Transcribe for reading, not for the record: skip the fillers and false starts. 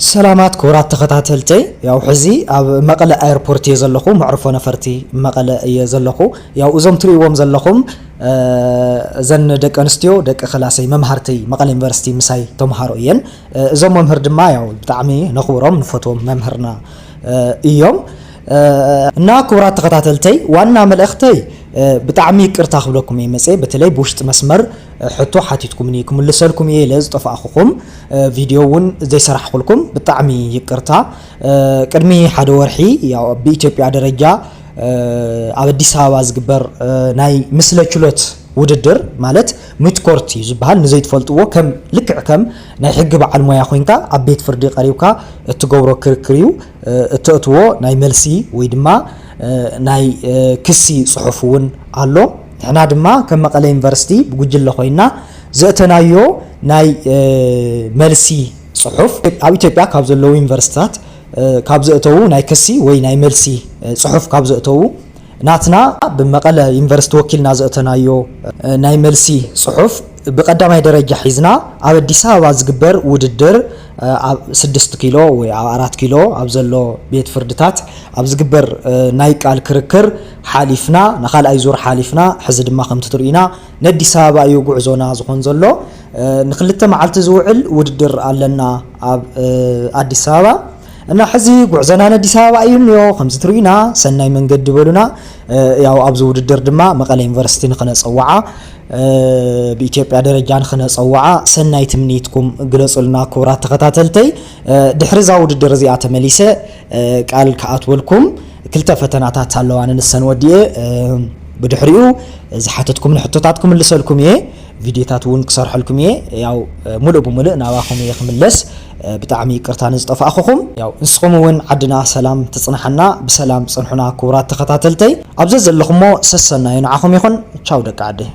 سلامات كورات تخطاتلتي ياو حزي اب مقله ايربورت يزلخو معرفو نفرتي مقله يزلخو ياو ازم تريوم زلخوم زن دق انستيو دق خلاصي ممهرتي مقله يونيفرسيتي مساي تمهارو ين ازم ممهر دما ياو بطعمي نخورم نفوتوم ممهرنا ايوم نا كورات تخطاتلتي وانا ملختي بطعمي قرتا خبلكم يمصي بتلي بوشت مسمر حتو حاتيتكم نيكم لسلكم يلز طفاخكم فيديوون زي سرح لكم بطعمي يقرتا قدمي حد ورحي يا بإثيوبيا درجه አዲስ አበባ ዝግበር ናይ ምስለ ችሎት ውድድር ማለት ሚትኮርቲ ዝባሃል ንዘይ ተፈልጥዎ ከም ልክዕ ከም ናይ ሕግ በዓል ሞያ ኮይንካ ኣብ ቤት ፍርዲ ቀሪብካ እትገብሮ ክርክሪው እትእትዎ ናይ መልሲ ወይ ድማ ናይ ክሲ ጽሑፍውን ኣሎ ንሕና ድማ ከም መቀለ ዩኒቨርሲቲ ብጉጅለ ኮይና ዘእተናዮ ናይ መልሲ ጽሑፍ ኣብ ኢትዮጵያ ካብ ዘለው ዩኒቨርሲቲታት ካብ ዘእተው ናይ ክሲ ወይ ናይ መልሲ ጽሑፍ ካብ ዘእተው ናትና በመቀለ ዩኒቨርሲቲ ወኪልና ዘእተናዮ ናይ መልሲ ጽሑፍ በቀዳማይ ደረጃ ሒዝና ኣብ አዲስ አበባ ዝግበር ውድድር 6 ኪሎ ወይ 4 ኪሎ ኣብ ዘሎ ቤት ፍርድታት ኣብ ዝግበር ናይ ቃል ክርክር ሓሊፍና ንኻልኣይ ዙር ሓሊፍና ሕዚ ድማ ከም ትሪኢና ንአዲስ አበባ እዩ ጉዕዞና ዝኾን ዘሎ ንክልተ መዓልቲ ዝውዕል ውድድር ኣለና ኣብ አዲስ አበባ እና حزي ጉዕዘና አዲስ አበባ እዩ ከም ዝትሪና ሰናይ መንገድ በሉና ያው ኣብዙ ውድድር ድማ መቀለ ዩኒቨርሲቲ ንኸነጸዋዓ በኢትዮጵያ ደረጃ ንኸነጸዋዓ ሰናይ ትምኒትኩም ግለጹልና ክብራት ተከታተልተይ ድሕሪዛ ውድድር እዚኣ ተመሊሰ ቃል ከኣትወልኩም ክልተ ፈተናታት ኣለዋን ንሰን ወዲየ بدحريو زحاتتكم نحطاتكم اللي سالكم ايه فيديوهات ون كسرحلكم ايه ياو ملء بملء نواخم يخملس بتعمي قرتان زطف اخوكم ياو نسخم ون عدنا سلام تصنحنا بسلام صنحنا كورات تخاتلتي ابزز اللخمو سسنا ينعخم يخون تشاو دك عدي